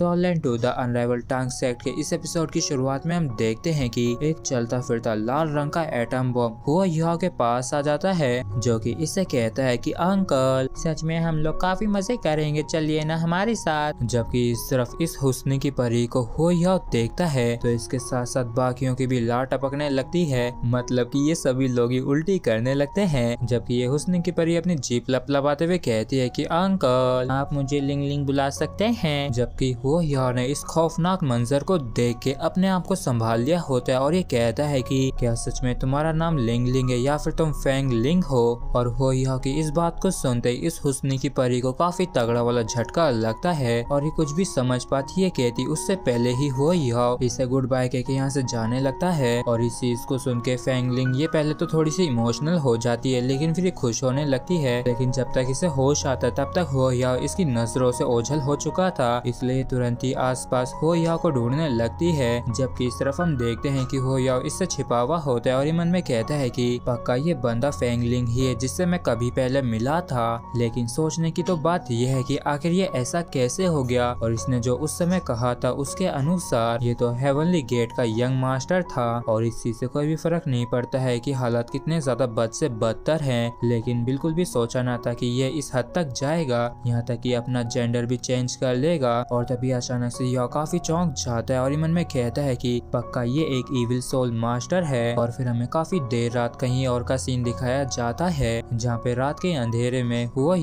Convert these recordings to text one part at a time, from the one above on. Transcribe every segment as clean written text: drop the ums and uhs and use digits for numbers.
सोलेंट to the unrivalled टांग sect के इस एपिसोड की शुरुआत में हम देखते हैं कि एक चलता फिरता लाल रंग का एटम बम हुआ युहा के पास आ जाता है, जो कि इससे कहता है कि अंकल सच में हम लोग काफी मजे करेंगे, चलिए ना हमारे साथ। जबकि इस तरफ इस हुस्न की परी को हुआ देखता है तो इसके साथ साथ बाकियों की भी लार टपकने लगती है, मतलब कि ये सभी लोग ही उल्टी करने लगते हैं। जबकि ये हुस्न की परी अपनी जीप लपलपाते हुए कहती है कि अंकल आप मुझे लिंग लिंग बुला सकते हैं। जबकि हुआ ने इस खौफनाक मंजर को देख के अपने आप को संभाल लिया होता है और ये कहता है कि क्या सच में तुम्हारा नाम लिंग लिंग है या फिर तुम फेंग लिंग हो। और हुआ की इस बात को सुनते ही इस हुस्न की परी को काफी तगड़ा वाला झटका लगता है और ये कुछ भी समझ पाती है कहती उससे पहले ही हुआ इसे गुड बाय कह के यहाँ से जाने लगता है। और इस चीज को सुन के फेंग लिंग ये पहले तो थोड़ी सी इमोशनल हो जाती है, लेकिन फिर ये खुश होने लगती है। लेकिन जब तक इसे होश आता है तब तक हुआ इसकी नजरों से ओझल हो चुका था, इसलिए तुरंत ही आसपास हुआ को ढूंढने लगती है। जबकि इस तरफ हम देखते हैं कि हुआ इससे छिपा हुआ होता है और ये मन में कहता है कि पक्का ये बंदा फेंग लिंग ही है जिससे मैं कभी पहले मिला था। लेकिन सोचने की तो बात यह है कि आखिर ये ऐसा कैसे हो गया। और इसने जो उस समय कहा था उसके अनुसार ये तो हेवनली गेट का यंग मास्टर था और इस चीज से कोई भी फर्क नहीं पड़ता है कि हालात कितने ज्यादा बद से बदतर हैं। लेकिन बिल्कुल भी सोचा ना था कि ये इस हद तक जाएगा, यहाँ तक कि अपना जेंडर भी चेंज कर लेगा। और तभी अचानक से यह काफी चौंक जाता है और मन में कहता है कि पक्का ये एक इविल सोल मास्टर है। और फिर हमें काफी देर रात कहीं और का सीन दिखाया जाता है जहाँ पे रात के अंधेरे में हुआ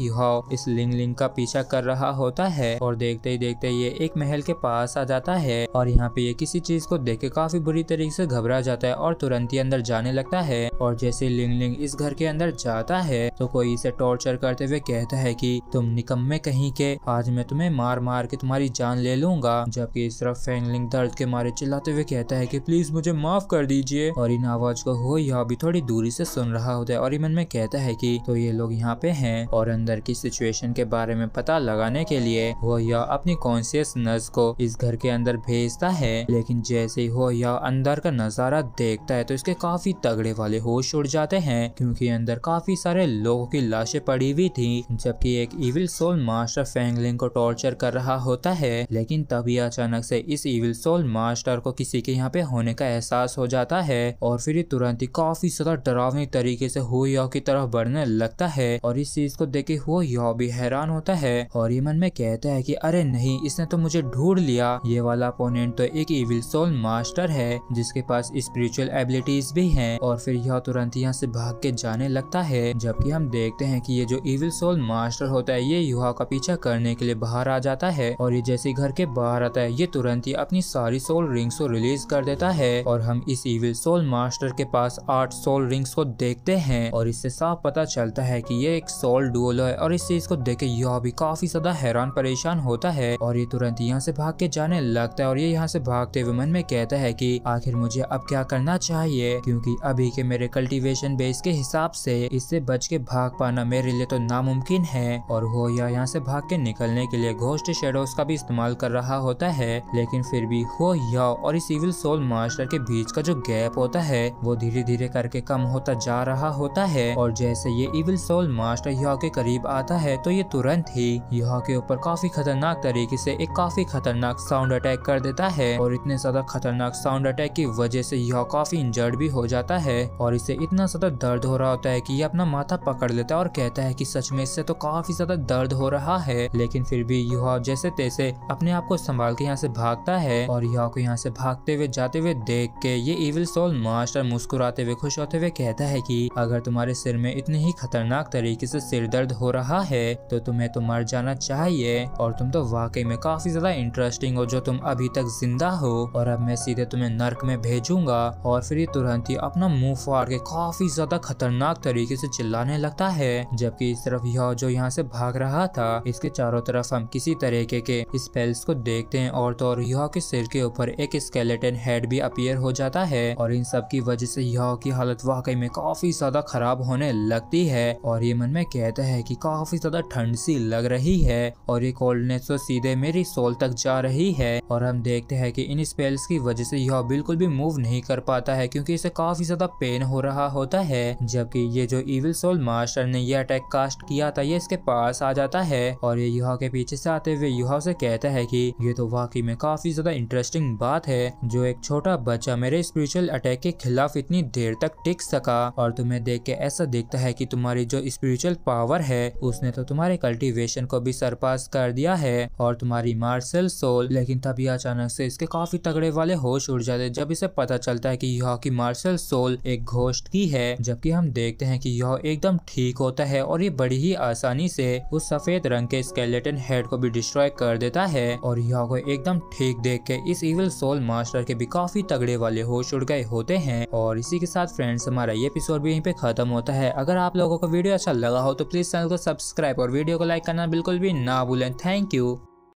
इस लिंग लिंग का पीछा कर रहा होता है। और देखते ही देखते ये एक महल के पास आ जाता है और यहाँ पे ये किसी चीज को देख के काफी बुरी तरीके से घबरा जाता है और तुरंत ही अंदर जाने लगता है। और जैसे लिंग लिंग इस घर के अंदर जाता है तो कोई इसे टॉर्चर करते हुए कहता है कि तुम निकम्मे कहीं के, आज मैं तुम्हें मार मार के तुम्हारी जान ले लूंगा। जबकि इस तरफ फेंग लिंग दर्द के मारे चिल्लाते हुए कहता है कि प्लीज मुझे माफ कर दीजिए। और इन आवाज को हुआ भी थोड़ी दूरी से सुन रहा होता है और मन में कहता है कि तो ये लोग यहाँ पे हैं। और अंदर की सिचुएशन के बारे में पता लगाने के लिए हुआ अपनी कॉन्शियसनेस को इस घर के अंदर भेजता है। लेकिन जैसे ही हुआ अंदर का नजारा देखता है तो इसके काफी तगड़े वाले होश उड़ जाते हैं, क्योंकि अंदर काफी सारे लोगों की लाशें पड़ी हुई थी। जबकि एक इविल सोल मास्टर फेंग लिंग को टॉर्चर कर रहा होता है। लेकिन तभी अचानक से इस इविल सोल मास्टर को किसी के यहाँ पे होने का एहसास हो जाता है और फिर ये तुरंत ही काफी ज्यादा डरावनी तरीके से हुआ की तरफ बढ़ने लगता है। और इस चीज को देख के हुआ भी हैरान होता है और ये मन में कहता है कि अरे नहीं, इसने तो मुझे ढूंढ लिया। ये वाला अपोनेंट तो एक इविल सोल मास्टर है जिसके पास स्पिरिचुअल एबिलिटीज भी हैं। और फिर यह तुरंत यहाँ से भाग के जाने लगता है। जबकि हम देखते हैं कि ये जो इविल सोल मास्टर होता है ये युहा का पीछा करने के लिए बाहर आ जाता है। और ये जैसे घर के बाहर आता है ये तुरंत ही अपनी सारी सोल रिंग्स को रिलीज कर देता है। और हम इस इविल सोल मास्टर के पास 8 सोल रिंग्स को देखते हैं और इससे साफ पता चलता है कि ये एक सोल डुओलो है। और इस चीज को देख के युहा भी काफी ज्यादा हैरान परेशान होता है और ये तुरंत यहाँ से भाग के जाने लगता है। और ये यहाँ से भागते हुए मन में कहता है कि आखिर मुझे अब क्या करना चाहिए, क्योंकि अभी के मेरे कल्टीवेशन बेस के हिसाब से इससे बच के भाग पाना मेरे लिए तो नामुमकिन है। और हुआ यहाँ से भाग के निकलने के लिए घोस्ट शेडोज का भी इस्तेमाल कर रहा होता है। लेकिन फिर भी हुआ और इस इविल सोल मास्टर के बीच का जो गैप होता है वो धीरे धीरे करके कम होता जा रहा होता है। और जैसे ये इविल सोल मास्टर युहा के करीब आता है तो ये तुरंत ही युहा के ऊपर काफी खतरनाक तरीके से एक काफी खतरनाक साउंड अटैक कर देता है। और इतने ज्यादा खतरनाक साउंड अटैक की वजह से युहा काफी इंजर्ड भी हो जाता है और इसे इतना ज्यादा दर्द हो रहा होता है कि ये अपना माथा पकड़ लेता है और कहता है कि सच में इससे तो काफी ज्यादा दर्द हो रहा है। लेकिन फिर भी युहा जैसे तैसे अपने आप को संभाल के यहाँ से भागता है। और युहा को यहाँ से भागते हुए जाते हुए देख के ये इविल सोल मास्टर मुस्कुराते हुए खुश होते हुए कहता है कि अगर तुम्हारे सिर में इतने ही खतरनाक तरीके से सिर दर्द हो रहा है तो तुम्हें तो मर जाना चाहिए। और तुम तो वाकई में काफी ज्यादा इंटरेस्टिंग हो जो तुम अभी तक जिंदा हो, और अब मैं सीधे तुम्हें नर्क में भेजूंगा। और फिर ये तुरंत ही अपना मुंह फाड़ के काफी ज्यादा खतरनाक तरीके से चिल्लाने लगता है। जबकि इस तरफ यह जो यहाँ से भाग रहा था इसके चारों तरफ हम किसी तरीके के स्पेल्स को देखते हैं और तो और यह के सिर के ऊपर एक स्केलेटन हेड भी अपीयर हो जाता है। और इन सब की वजह से यह की हालत वाकई में काफी ज्यादा खराब होने लगती है। और ये मन में कहता है कि काफी ज्यादा ठंड सी लग रही है और ये कोल्डनेस तो सीधे मेरी सोल तक जा रही है। और हम देखते हैं कि इन स्पेल्स की वजह से यह बिल्कुल भी मूव नहीं कर पाता है क्योंकि इसे काफी ज्यादा पेन हो रहा होता है। जबकि ये जो इविल सोल मास्टर ने ये अटैक कास्ट किया था ये इसके पास आ जाता है और ये युहा के पीछे से आते हुए युहा से कहता कहता है कि ये तो वाकई में काफी ज्यादा इंटरेस्टिंग बात है, जो एक छोटा बच्चा मेरे स्पिरिचुअल अटैक के खिलाफ इतनी देर तक टिक सका, और तुम्हें देख के ऐसा दिखता है कि तुम्हारी जो स्पिरिचुअल पावर है उसने तो तुम्हारे कल्टीवेशन को भी सरपास कर दिया है और तुम्हारी मार्शल सोल। लेकिन तभी अचानक से इसके काफी तगड़े वाले होश उड़ जाते जब इसे पता चलता है कि यह की मार्शल सोल एक घोस्ट की है, जबकि हम देखते हैं कि यह एकदम ठीक होता है और ये बड़ी ही आसानी से उस सफेद रंग के स्केलेटन हेड को भी डिस्ट्रॉय कर देता है। और यह को एकदम ठीक देख के इस इविल सोल मास्टर के भी काफी तगड़े वाले होश उड़ गए होते हैं। और इसी के साथ फ्रेंड्स हमारा ये एपिसोड भी यहीं पे खत्म होता है। अगर आप लोगों को वीडियो अच्छा लगा हो तो प्लीज चैनल को सब्सक्राइब और वीडियो को लाइक करना बिल्कुल भी ना भूलें। Thank you.